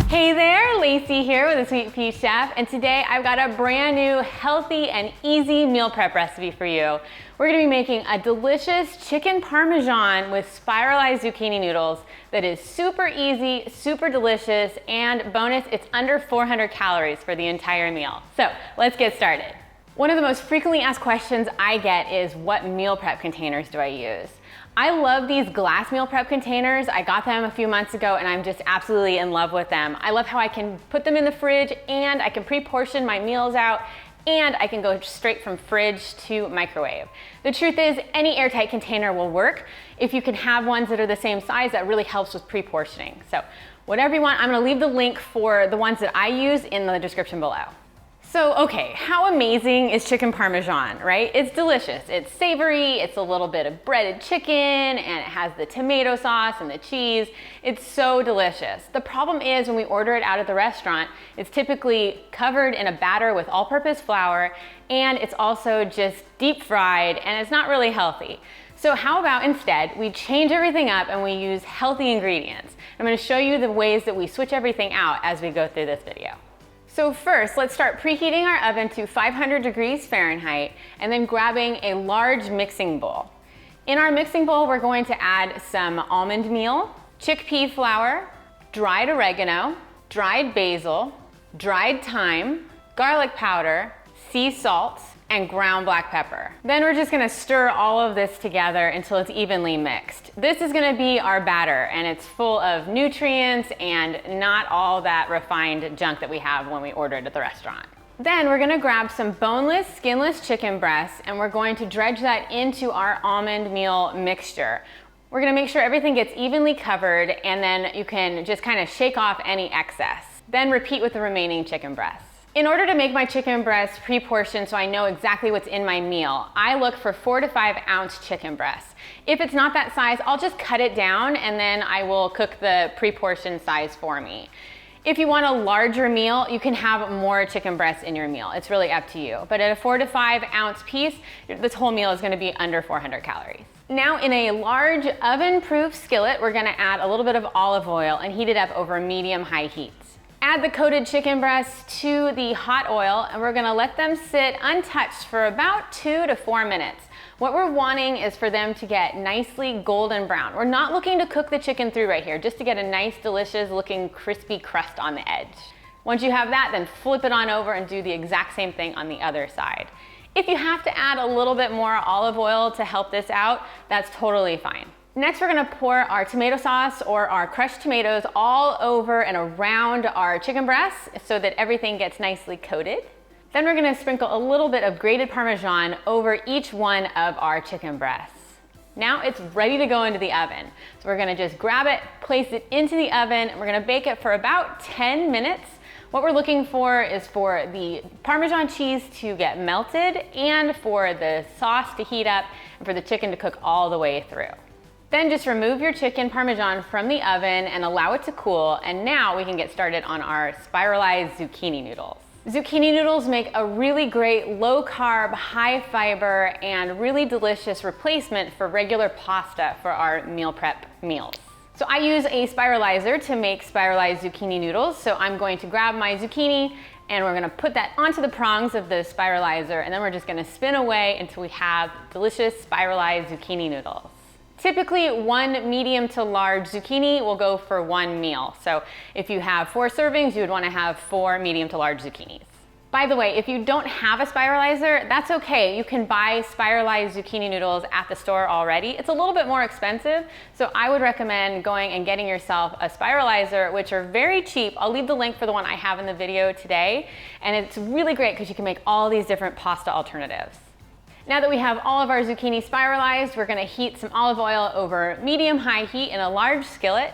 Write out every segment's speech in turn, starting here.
Hey there, Lacey here with the Sweet Pea Chef, and today I've got a brand new healthy and easy meal prep recipe for you. We're gonna be making a delicious chicken parmesan with spiralized zucchini noodles that is super easy, super delicious, and bonus, it's under 400 calories for the entire meal. So let's get started. One of the most frequently asked questions I get is, what meal prep containers do I use? I love these glass meal prep containers. I got them a few months ago and I'm just absolutely in love with them. I love how I can put them in the fridge and I can pre-portion my meals out and I can go straight from fridge to microwave. The truth is, any airtight container will work. If you can have ones that are the same size, that really helps with pre-portioning. So whatever you want, I'm gonna leave the link for the ones that I use in the description below. So, okay, how amazing is chicken parmesan, right? It's delicious. It's savory, it's a little bit of breaded chicken, and it has the tomato sauce and the cheese. It's so delicious. The problem is when we order it out at the restaurant, it's typically covered in a batter with all-purpose flour, and it's also just deep fried, and it's not really healthy. So how about instead we change everything up and we use healthy ingredients? I'm gonna show you the ways that we switch everything out as we go through this video. So first, let's start preheating our oven to 500 degrees Fahrenheit and then grabbing a large mixing bowl. In our mixing bowl, we're going to add some almond meal, chickpea flour, dried oregano, dried basil, dried thyme, garlic powder, sea salt, and ground black pepper. Then we're just gonna stir all of this together until it's evenly mixed. This is gonna be our batter, and it's full of nutrients and not all that refined junk that we have when we order it at the restaurant. Then we're gonna grab some boneless, skinless chicken breasts, and we're going to dredge that into our almond meal mixture. We're gonna make sure everything gets evenly covered, and then you can just kind of shake off any excess. Then repeat with the remaining chicken breasts. In order to make my chicken breast pre-portioned so I know exactly what's in my meal, I look for 4 to 5 ounce chicken breasts. If it's not that size, I'll just cut it down and then I will cook the pre-portioned size for me. If you want a larger meal, you can have more chicken breasts in your meal. It's really up to you. But at a 4 to 5 ounce piece, this whole meal is gonna be under 400 calories. Now in a large oven-proof skillet, we're gonna add a little bit of olive oil and heat it up over medium-high heat. Add the coated chicken breasts to the hot oil and we're gonna let them sit untouched for about 2 to 4 minutes. What we're wanting is for them to get nicely golden brown. We're not looking to cook the chicken through right here, just to get a nice, delicious looking crispy crust on the edge. Once you have that, then flip it on over and do the exact same thing on the other side. If you have to add a little bit more olive oil to help this out, that's totally fine. Next, we're gonna pour our tomato sauce or our crushed tomatoes all over and around our chicken breasts so that everything gets nicely coated. Then we're gonna sprinkle a little bit of grated Parmesan over each one of our chicken breasts. Now it's ready to go into the oven. So we're gonna just grab it, place it into the oven, and we're gonna bake it for about 10 minutes. What we're looking for is for the Parmesan cheese to get melted and for the sauce to heat up and for the chicken to cook all the way through. Then just remove your chicken parmesan from the oven and allow it to cool, and now we can get started on our spiralized zucchini noodles. Zucchini noodles make a really great low-carb, high-fiber, and really delicious replacement for regular pasta for our meal prep meals. So I use a spiralizer to make spiralized zucchini noodles, so I'm going to grab my zucchini and we're gonna put that onto the prongs of the spiralizer, and then we're just gonna spin away until we have delicious spiralized zucchini noodles. Typically, 1 medium to large zucchini will go for 1 meal. So if you have 4 servings, you would want to have 4 medium to large zucchinis. By the way, if you don't have a spiralizer, that's okay. You can buy spiralized zucchini noodles at the store already. It's a little bit more expensive, so I would recommend going and getting yourself a spiralizer, which are very cheap. I'll leave the link for the one I have in the video today, and it's really great because you can make all these different pasta alternatives. Now that we have all of our zucchini spiralized, we're gonna heat some olive oil over medium-high heat in a large skillet.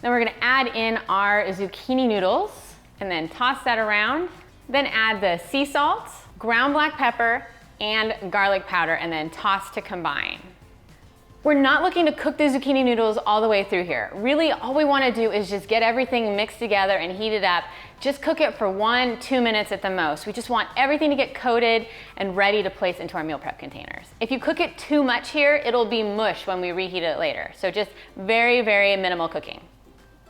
Then we're gonna add in our zucchini noodles and then toss that around. Then add the sea salt, ground black pepper, and garlic powder, and then toss to combine. We're not looking to cook the zucchini noodles all the way through here. Really, all we wanna do is just get everything mixed together and heat it up. Just cook it for 1-2 minutes at the most. We just want everything to get coated and ready to place into our meal prep containers. If you cook it too much here, it'll be mush when we reheat it later. So just very, very minimal cooking.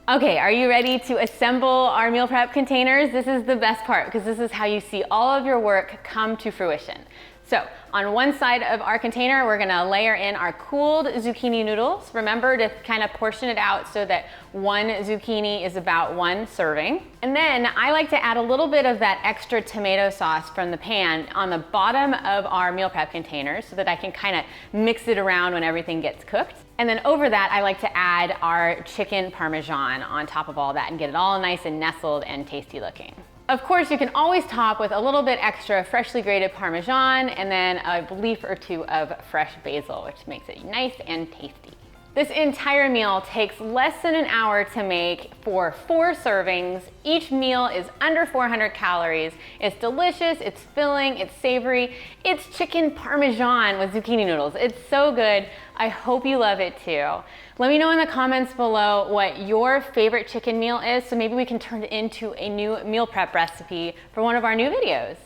Okay, are you ready to assemble our meal prep containers? This is the best part because this is how you see all of your work come to fruition. So on one side of our container, we're gonna layer in our cooled zucchini noodles. Remember to kind of portion it out so that one zucchini is about one serving. And then I like to add a little bit of that extra tomato sauce from the pan on the bottom of our meal prep containers so that I can kind of mix it around when everything gets cooked. And then over that, I like to add our chicken parmesan on top of all that and get it all nice and nestled and tasty looking. Of course, you can always top with a little bit extra freshly grated Parmesan and then a leaf or two of fresh basil, which makes it nice and tasty. This entire meal takes less than an hour to make for 4 servings. Each meal is under 400 calories. It's delicious, it's filling, it's savory. It's chicken Parmesan with zucchini noodles. It's so good. I hope you love it too. Let me know in the comments below what your favorite chicken meal is so maybe we can turn it into a new meal prep recipe for one of our new videos.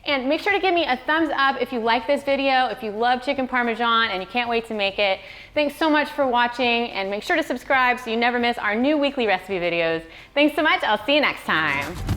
And make sure to give me a thumbs up if you like this video, if you love chicken Parmesan and you can't wait to make it. Thanks so much for watching and make sure to subscribe so you never miss our new weekly recipe videos. Thanks so much, I'll see you next time.